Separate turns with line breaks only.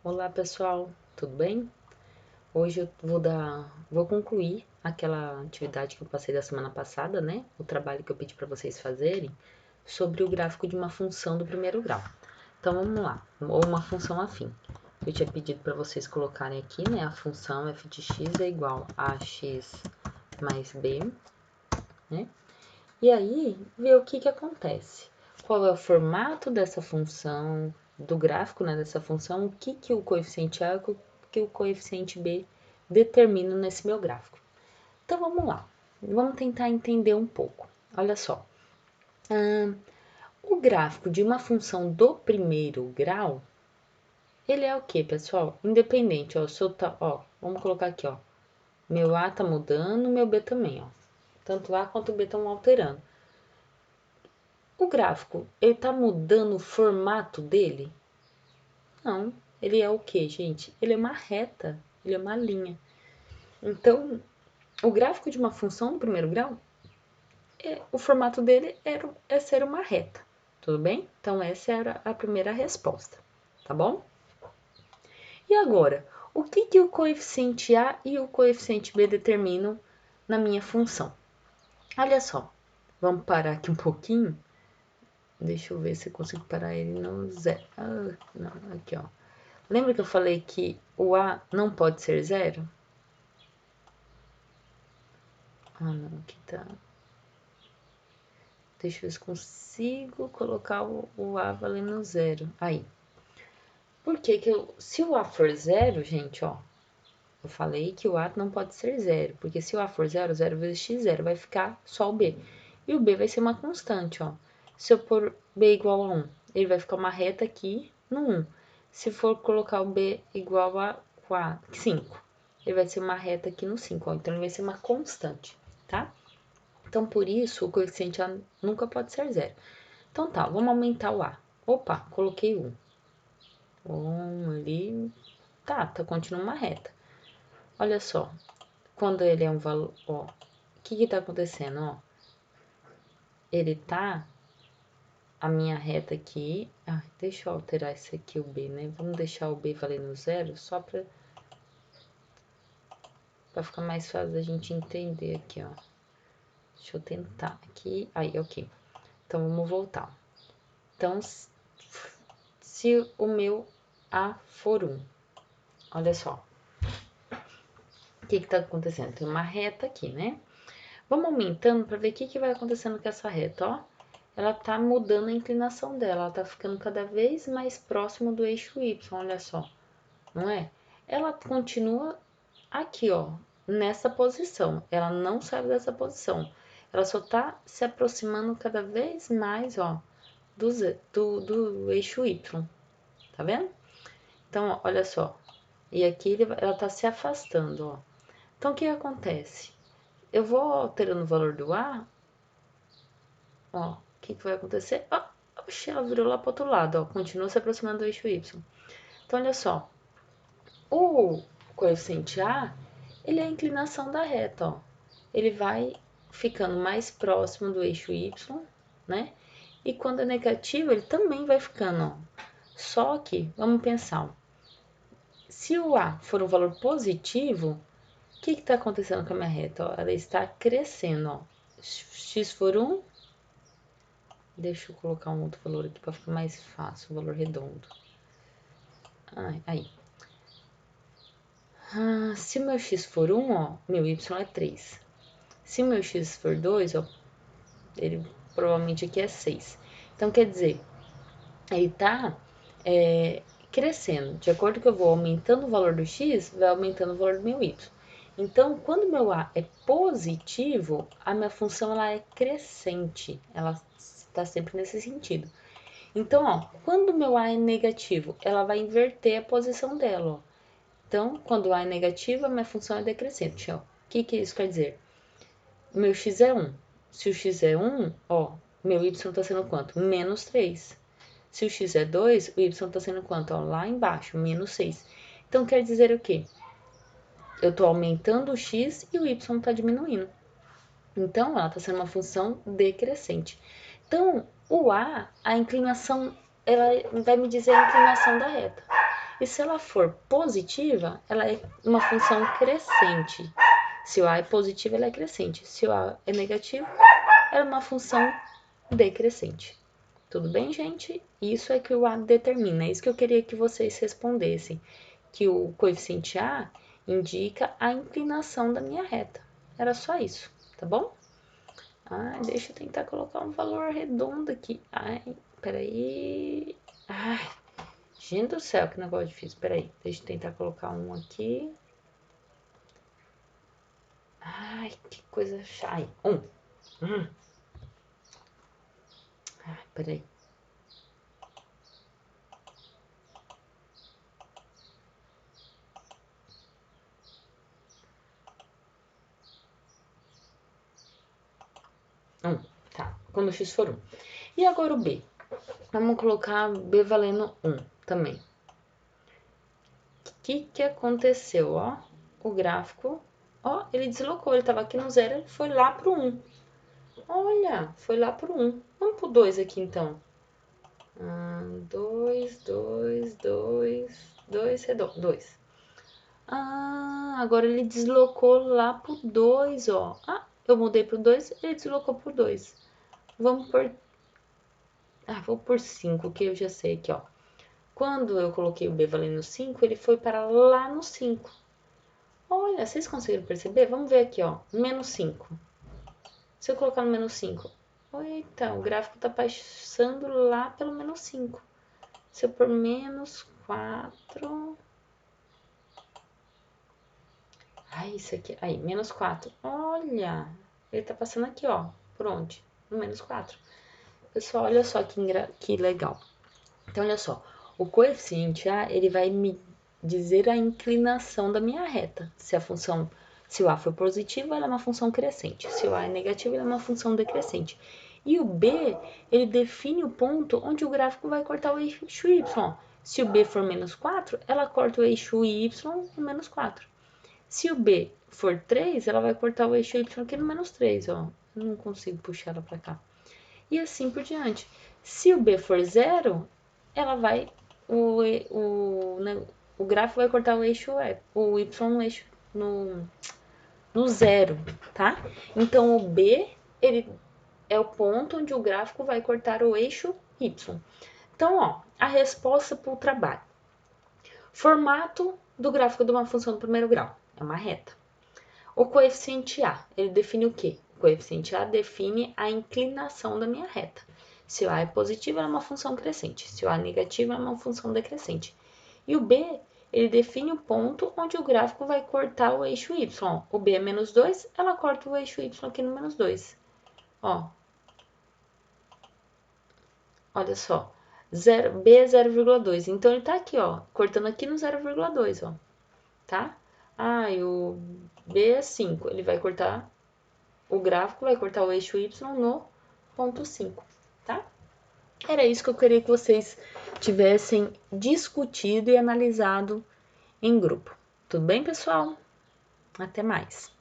Olá pessoal, tudo bem? Hoje eu vou concluir aquela atividade que eu passei da semana passada, né? O trabalho que eu pedi para vocês fazerem sobre o gráfico de uma função do primeiro grau. Então vamos lá, ou uma função afim. Eu tinha pedido para vocês colocarem aqui, né? A função f de x é igual a x mais b, né? E aí, ver o que acontece. Qual é o formato dessa função, do gráfico, né, dessa função, o que o coeficiente A e o que o coeficiente B determinam nesse meu gráfico. Então, vamos lá. Vamos tentar entender um pouco. Olha só. O gráfico de uma função do primeiro grau, ele é o que, pessoal? Independente, ó, se eu tá, ó, vamos colocar aqui, ó. Meu A tá mudando, meu B também, ó. Tanto A quanto o B estão alterando. O gráfico, ele tá mudando o formato dele? Não, ele é o que, gente? Ele é uma reta, ele é uma linha. Então, o gráfico de uma função no primeiro grau, o formato dele é ser uma reta, tudo bem? Então, essa era a primeira resposta, tá bom? E agora, o que o coeficiente A e o coeficiente B determinam na minha função? Olha só, vamos parar aqui um pouquinho. Deixa eu ver se eu consigo parar ele no zero. Ah, não, aqui, ó. Lembra que eu falei que o A não pode ser zero? Ah, não, aqui tá. Deixa eu ver se consigo colocar o A valendo zero. Aí. Por que se o A for zero, gente, ó. Eu falei que o A não pode ser zero. Porque se o A for zero, 0 vezes x, 0 vai ficar só o B. E o B vai ser uma constante, ó. Se eu pôr B igual a 1, ele vai ficar uma reta aqui no 1. Se for colocar o B igual a 5, ele vai ser uma reta aqui no 5, ó. Então, ele vai ser uma constante, tá? Então, por isso, o coeficiente A nunca pode ser zero. Então, tá, vamos aumentar o A. Opa, coloquei 1. 1 ali, tá, continua uma reta. Olha só, quando ele é um valor, ó, o que tá acontecendo, ó? Ele tá, a minha reta aqui, deixa eu alterar esse aqui, o B, né? Vamos deixar o B valendo zero, só pra ficar mais fácil da gente entender aqui, ó. Deixa eu tentar aqui, aí, ok. Então, vamos voltar. Então, se o meu A for 1, olha só. O que tá acontecendo? Tem uma reta aqui, né? Vamos aumentando para ver o que vai acontecendo com essa reta, ó. Ela tá mudando a inclinação dela, ela tá ficando cada vez mais próximo do eixo Y, olha só. Não é? Ela continua aqui, ó, nessa posição. Ela não sai dessa posição. Ela só tá se aproximando cada vez mais, ó, do eixo Y. Tá vendo? Então, ó, olha só. E aqui ela tá se afastando, ó. Então, o que acontece? Eu vou alterando o valor do A, ó, o que vai acontecer? Ó, oxe, ela virou lá pro outro lado, ó, continua se aproximando do eixo Y. Então, olha só, o coeficiente A, ele é a inclinação da reta, ó. Ele vai ficando mais próximo do eixo Y, né? E quando é negativo, ele também vai ficando, ó. Só que, vamos pensar, ó, se o A for um valor positivo, o que está acontecendo com a minha reta? Ó, ela está crescendo, ó. X for 1, deixa eu colocar um outro valor aqui para ficar mais fácil, um valor redondo. Aí. Se o meu x for 1, ó, meu y é 3. Se o meu x for 2, ó, ele provavelmente aqui é 6. Então, quer dizer, ele tá crescendo. De acordo que eu vou aumentando o valor do x, vai aumentando o valor do meu y. Então, quando meu a é positivo, a minha função ela é crescente. Ela está sempre nesse sentido. Então, ó, quando meu a é negativo, ela vai inverter a posição dela, ó. Então, quando A é negativo, a minha função é decrescente, ó. O que isso quer dizer? Meu x é 1. Se o x é 1, ó, meu y tá sendo quanto? Menos 3. Se o x é 2, o y tá sendo quanto? Ó, lá embaixo, menos 6. Então, quer dizer o quê? Eu tô aumentando o x e o y tá diminuindo. Então, ela tá sendo uma função decrescente. Então, o A, a inclinação, ela vai me dizer a inclinação da reta. E se ela for positiva, ela é uma função crescente. Se o A é positivo, ela é crescente. Se o A é negativo, ela é uma função decrescente. Tudo bem, gente? Isso é que o A determina. É isso que eu queria que vocês respondessem. Que o coeficiente A indica a inclinação da minha reta. Era só isso, tá bom? Ai, deixa eu tentar colocar um valor redondo aqui. Ai, peraí. Ai, gente do céu, que negócio difícil. Peraí, deixa eu tentar colocar um aqui. Ai, que coisa chata. Ai, Ai, peraí. Tá. Quando o x for 1. E agora o b? Vamos colocar b valendo 1 também. O que aconteceu, ó? O gráfico, ó, ele deslocou. Ele tava aqui no 0, ele foi lá pro 1. Olha, foi lá pro 1. Vamos pro 2 aqui, então. 2, 2, 2, 2, redondo, 2. Agora ele deslocou lá pro 2, ó. Eu mudei pro 2, ele deslocou pro 2. Vamos por... vou por 5, que eu já sei aqui, ó. Quando eu coloquei o B valendo 5, ele foi para lá no 5. Olha, vocês conseguiram perceber? Vamos ver aqui, ó. Menos 5. Se eu colocar no menos 5, eita, o gráfico tá passando lá pelo menos 5. Se eu pôr menos 4... isso aqui. Aí, menos 4. Olha, ele tá passando aqui, ó. Por onde? No menos 4. Pessoal, olha só que legal. Então, olha só. O coeficiente A, ele vai me dizer a inclinação da minha reta. Se o A for positivo, ela é uma função crescente. Se o A é negativo, ela é uma função decrescente. E o B, ele define o ponto onde o gráfico vai cortar o eixo Y. Se o B for menos 4, ela corta o eixo Y no menos 4. Se o B for 3, ela vai cortar o eixo Y aqui no menos 3, ó. Eu não consigo puxar ela pra cá. E assim por diante. Se o B for 0, ela vai... O gráfico vai cortar o eixo o Y no eixo no 0, tá? Então, o B, ele é o ponto onde o gráfico vai cortar o eixo Y. Então, ó, a resposta para o trabalho. Formato do gráfico de uma função do primeiro grau. É uma reta. O coeficiente A, ele define o quê? O coeficiente A define a inclinação da minha reta. Se o A é positivo, ela é uma função crescente. Se o A é negativo, ela é uma função decrescente. E o B, ele define o ponto onde o gráfico vai cortar o eixo Y. O B é menos 2, ela corta o eixo Y aqui no menos 2. Ó. Olha só. B é 0,2. Então, ele tá aqui, ó. Cortando aqui no 0,2, ó. Tá? E o B é 5. Ele vai cortar... O gráfico vai cortar o eixo Y no ponto 5, tá? Era isso que eu queria que vocês tivessem discutido e analisado em grupo. Tudo bem, pessoal? Até mais!